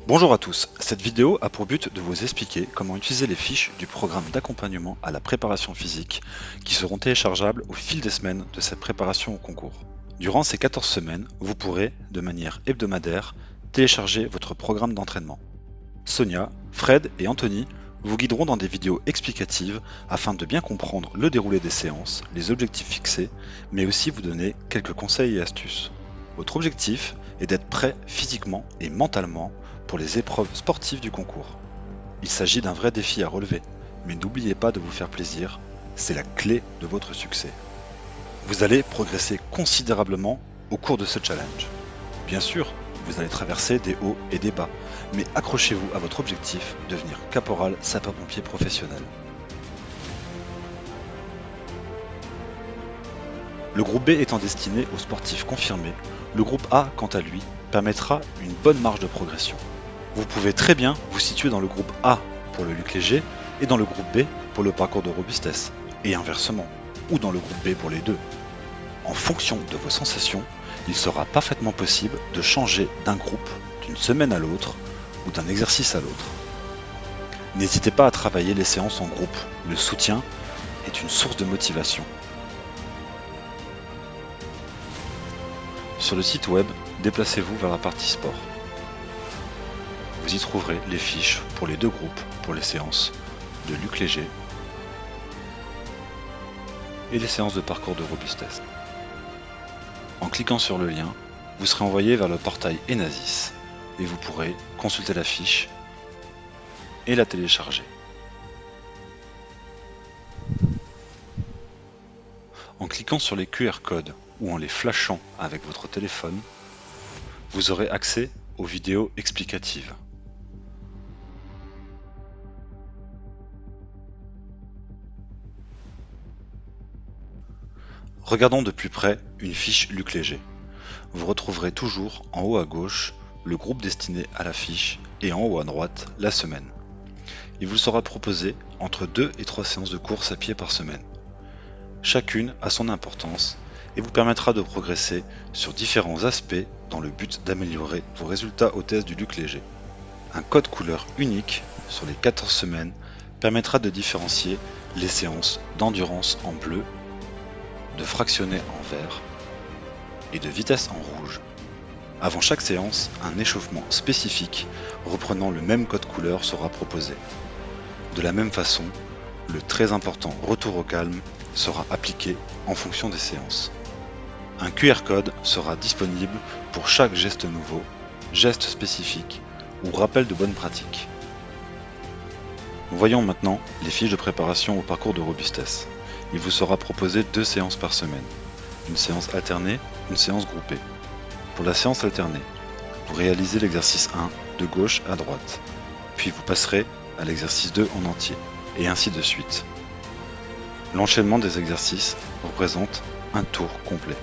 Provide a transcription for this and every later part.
Bonjour à tous, cette vidéo a pour but de vous expliquer comment utiliser les fiches du programme d'accompagnement à la préparation physique qui seront téléchargeables au fil des semaines de cette préparation au concours. Durant ces 14 semaines, vous pourrez, de manière hebdomadaire, télécharger votre programme d'entraînement. Sonia, Fred et Anthony vous guideront dans des vidéos explicatives afin de bien comprendre le déroulé des séances, les objectifs fixés, mais aussi vous donner quelques conseils et astuces. Votre objectif est d'être prêt physiquement et mentalement pour les épreuves sportives du concours. Il s'agit d'un vrai défi à relever, mais n'oubliez pas de vous faire plaisir, c'est la clé de votre succès. Vous allez progresser considérablement au cours de ce challenge. Bien sûr, vous allez traverser des hauts et des bas, mais accrochez-vous à votre objectif, devenir caporal sapeur-pompier professionnel. Le groupe B étant destiné aux sportifs confirmés, le groupe A, quant à lui, permettra une bonne marge de progression. Vous pouvez très bien vous situer dans le groupe A pour le luc léger et dans le groupe B pour le parcours de robustesse, et inversement, ou dans le groupe B pour les deux. En fonction de vos sensations, il sera parfaitement possible de changer d'un groupe d'une semaine à l'autre ou d'un exercice à l'autre. N'hésitez pas à travailler les séances en groupe, le soutien est une source de motivation. Sur le site web, déplacez-vous vers la partie sport. Vous y trouverez les fiches pour les deux groupes pour les séances de luc léger et les séances de parcours de robustesse. En cliquant sur le lien, vous serez envoyé vers le portail Enasis et vous pourrez consulter la fiche et la télécharger. En cliquant sur les QR codes ou en les flashant avec votre téléphone, vous aurez accès aux vidéos explicatives. Regardons de plus près une fiche luc léger. Vous retrouverez toujours en haut à gauche le groupe destiné à la fiche et en haut à droite la semaine. Il vous sera proposé entre 2 et 3 séances de course à pied par semaine. Chacune a son importance et vous permettra de progresser sur différents aspects dans le but d'améliorer vos résultats au test du luc léger. Un code couleur unique sur les 14 semaines permettra de différencier les séances d'endurance en bleu, de fractionné en vert et de vitesse en rouge. Avant chaque séance, un échauffement spécifique reprenant le même code couleur sera proposé. De la même façon, le très important retour au calme sera appliqué en fonction des séances. Un QR code sera disponible pour chaque geste nouveau, geste spécifique ou rappel de bonne pratique. Voyons maintenant les fiches de préparation au parcours de robustesse. Il vous sera proposé 2 séances par semaine, une séance alternée, une séance groupée. Pour la séance alternée, vous réalisez l'exercice 1 de gauche à droite, puis vous passerez à l'exercice 2 en entier, et ainsi de suite. L'enchaînement des exercices représente un tour complet.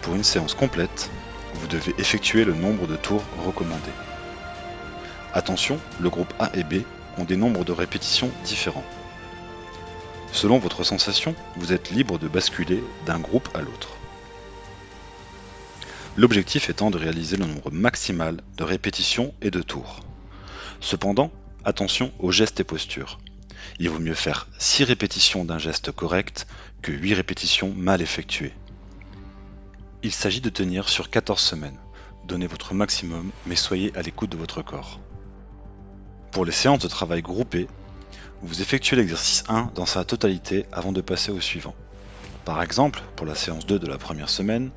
Pour une séance complète, vous devez effectuer le nombre de tours recommandés. Attention, le groupe A et B ont des nombres de répétitions différents. Selon votre sensation, vous êtes libre de basculer d'un groupe à l'autre. L'objectif étant de réaliser le nombre maximal de répétitions et de tours. Cependant, attention aux gestes et postures. Il vaut mieux faire 6 répétitions d'un geste correct que 8 répétitions mal effectuées. Il s'agit de tenir sur 14 semaines. Donnez votre maximum, mais soyez à l'écoute de votre corps. Pour les séances de travail groupées, vous effectuez l'exercice 1 dans sa totalité avant de passer au suivant. Par exemple, pour la séance 2 de la première semaine,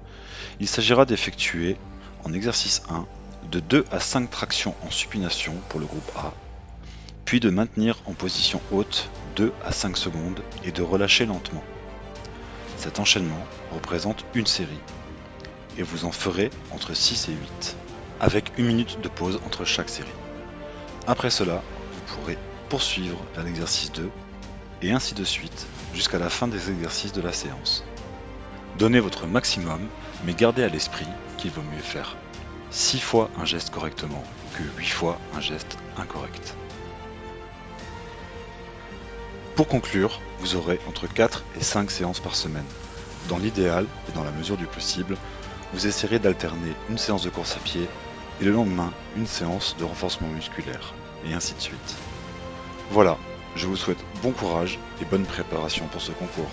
il s'agira d'effectuer en exercice 1 de 2 à 5 tractions en supination pour le groupe A, puis de maintenir en position haute 2 à 5 secondes et de relâcher lentement. Cet enchaînement représente une série, et vous en ferez entre 6 et 8, avec 1 minute de pause entre chaque série. Après cela, vous pourrez poursuivre à l'exercice 2, et ainsi de suite, jusqu'à la fin des exercices de la séance. Donnez votre maximum, mais gardez à l'esprit qu'il vaut mieux faire 6 fois un geste correctement que 8 fois un geste incorrect. Pour conclure, vous aurez entre 4 et 5 séances par semaine. Dans l'idéal, et dans la mesure du possible, vous essayerez d'alterner une séance de course à pied et le lendemain une séance de renforcement musculaire, et ainsi de suite. Voilà, je vous souhaite bon courage et bonne préparation pour ce concours.